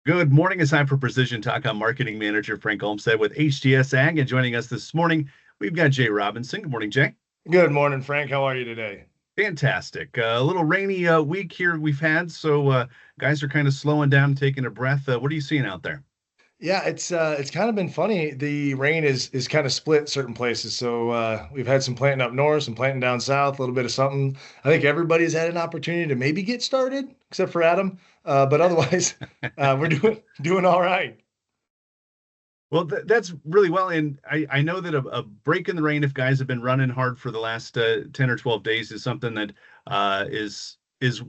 Good morning. It's time for Precision Talk. I'm Marketing Manager Frank Olmstead with HTS Ag, and joining us this morning, we've got Jay Robinson. Good morning, Jay. Good morning, Frank. How are you today? Fantastic. A little rainy week here we've had, so guys are kind of slowing down, taking a breath. What are you seeing out there? Yeah, it's kind of been funny. The rain is kind of split certain places. So we've had some planting up north, some planting down south, a little bit of something. I think everybody's had an opportunity to maybe get started, except for Adam. But otherwise, we're doing all right. Well, that's really well, and I know that a break in the rain, if guys have been running hard for the last 10 or 12 days, is something that is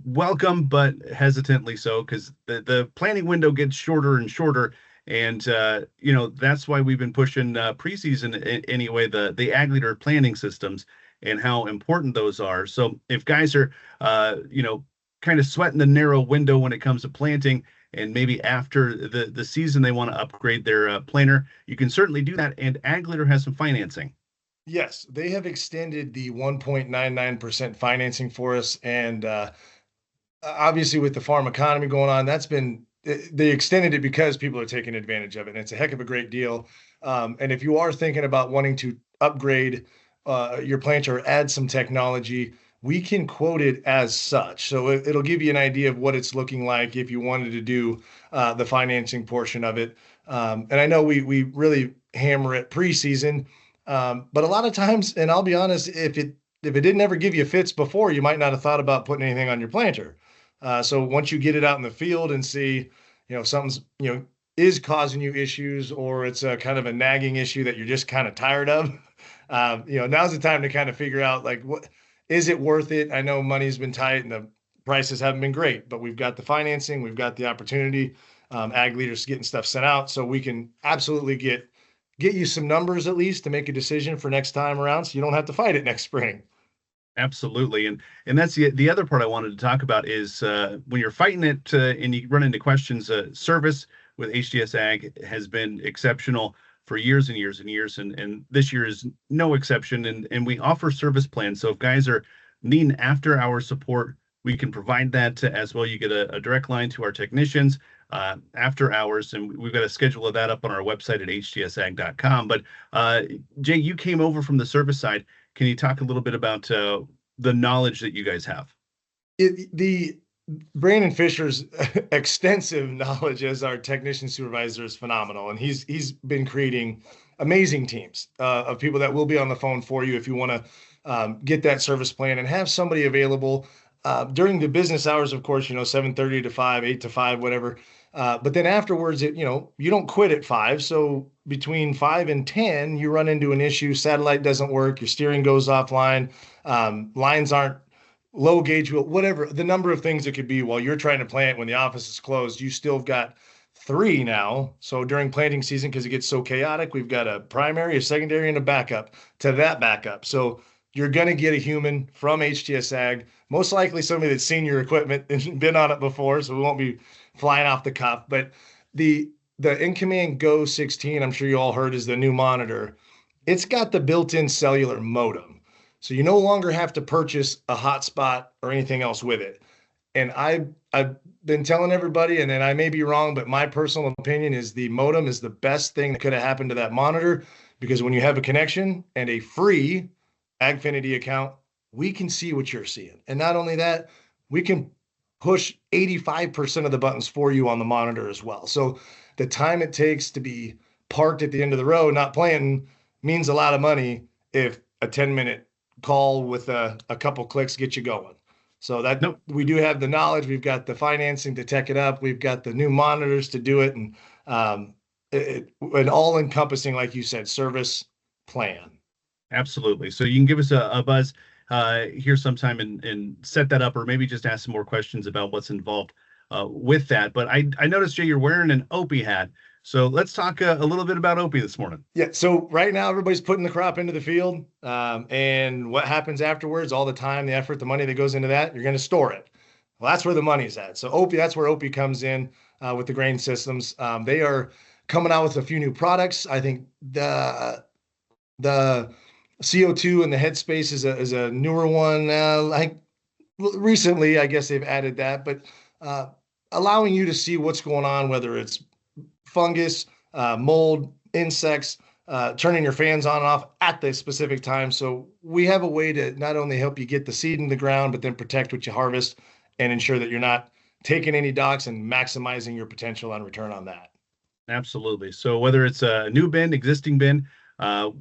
welcome, but hesitantly so, because the planning window gets shorter and shorter, and that's why we've been pushing preseason anyway, the ag leader planning systems and how important those are. So if guys are kind of sweating the narrow window when it comes to planting, and maybe after the season they want to upgrade their planner, you can certainly do that. And AgLeader has some financing. Yes, they have extended the 1.99% financing for us, and obviously with the farm economy going on, they extended it because people are taking advantage of it, and it's a heck of a great deal. And if you are thinking about wanting to upgrade your planter or add some technology, we can quote it as such. So it'll give you an idea of what it's looking like if you wanted to do the financing portion of it. And I know we really hammer it preseason, but a lot of times, and I'll be honest, if it didn't ever give you fits before, you might not have thought about putting anything on your planter. So once you get it out in the field and see, something's, is causing you issues, or it's a kind of a nagging issue that you're just kind of tired of, now's the time to kind of figure out, like, what is it worth it? I know money's been tight and the prices haven't been great, but we've got the financing, we've got the opportunity, ag leaders getting stuff sent out, so we can absolutely get you some numbers at least to make a decision for next time around, so you don't have to fight it next spring. Absolutely, and that's the other part I wanted to talk about is when you're fighting it and you run into questions. Service with HDS Ag has been exceptional for years and years and years, and this year is no exception. And we offer service plans, so if guys are needing after hour support, we can provide that as well. You get a direct line to our technicians after hours, and we've got a schedule of that up on our website at htsag.com. But Jay, you came over from the service side. Can you talk a little bit about the knowledge that you guys have? The Brandon Fisher's extensive knowledge as our technician supervisor is phenomenal, and he's been creating amazing teams of people that will be on the phone for you if you want to get that service plan and have somebody available during the business hours. Of course, 7:30 to 5, 8 to 5, whatever. But then afterwards, you don't quit at 5. So between 5 and 10, you run into an issue. Satellite doesn't work. Your steering goes offline. Lines aren't low gauge, whatever the number of things it could be while you're trying to plant when the office is closed. You still have got three now. So during planting season, because it gets so chaotic, we've got a primary, a secondary, and a backup to that backup. So you're going to get a human from HTS Ag, most likely somebody that's seen your equipment and been on it before. So we won't be flying off the cuff. But the InCommand Go 16, I'm sure you all heard, is the new monitor. It's got the built-in cellular modem. So you no longer have to purchase a hotspot or anything else with it. And I've been telling everybody, and then I may be wrong, but my personal opinion is the modem is the best thing that could have happened to that monitor, because when you have a connection and a free Agfinity account, we can see what you're seeing. And not only that, we can push 85% of the buttons for you on the monitor as well. So the time it takes to be parked at the end of the road, not playing, means a lot of money if a 10-minute call with a couple clicks get you going. So that Nope. we do have the knowledge, we've got the financing to tech it up, we've got the new monitors to do it, and an all-encompassing, like you said, service plan. Absolutely. So you can give us a buzz here sometime and set that up, or maybe just ask some more questions about what's involved with that. But I noticed, Jay, you're wearing an Opie hat. So let's talk a little bit about Opie this morning. Yeah. So right now, everybody's putting the crop into the field, and what happens afterwards, all the time, the effort, the money that goes into that, you're going to store it. Well, that's where the money's at. So Opie, that's where Opie comes in with the grain systems. They are coming out with a few new products. I think the CO2 and the headspace is a newer one. Like recently, I guess they've added that, but allowing you to see what's going on, whether it's fungus, mold, insects, turning your fans on and off at the specific time. So we have a way to not only help you get the seed in the ground, but then protect what you harvest and ensure that you're not taking any docks and maximizing your potential on return on that. Absolutely. So whether it's a new bin, existing bin,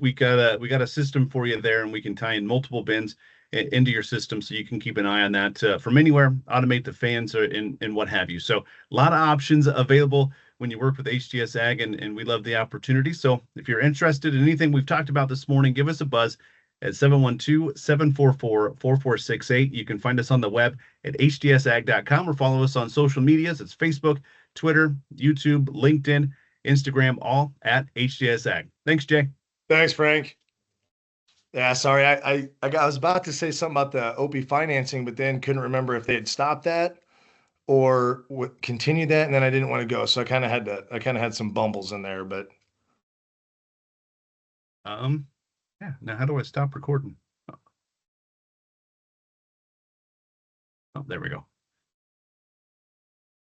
we got a system for you there, and we can tie in multiple bins into your system, so you can keep an eye on that from anywhere, automate the fans or and what have you. So a lot of options available when you work with HTS Ag, and we love the opportunity. So if you're interested in anything we've talked about this morning, give us a buzz at 712-744-4468. You can find us on the web at htsag.com, or follow us on social medias. It's Facebook, Twitter, YouTube, LinkedIn, Instagram, all at HTS Ag. Thanks, Jay. Thanks, Frank. Yeah, sorry. I was about to say something about the OP financing, but then couldn't remember if they had stopped that or continued that, and then I didn't want to go. So I kind of had some bumbles in there, but Yeah. Now, how do I stop recording? Oh, there we go.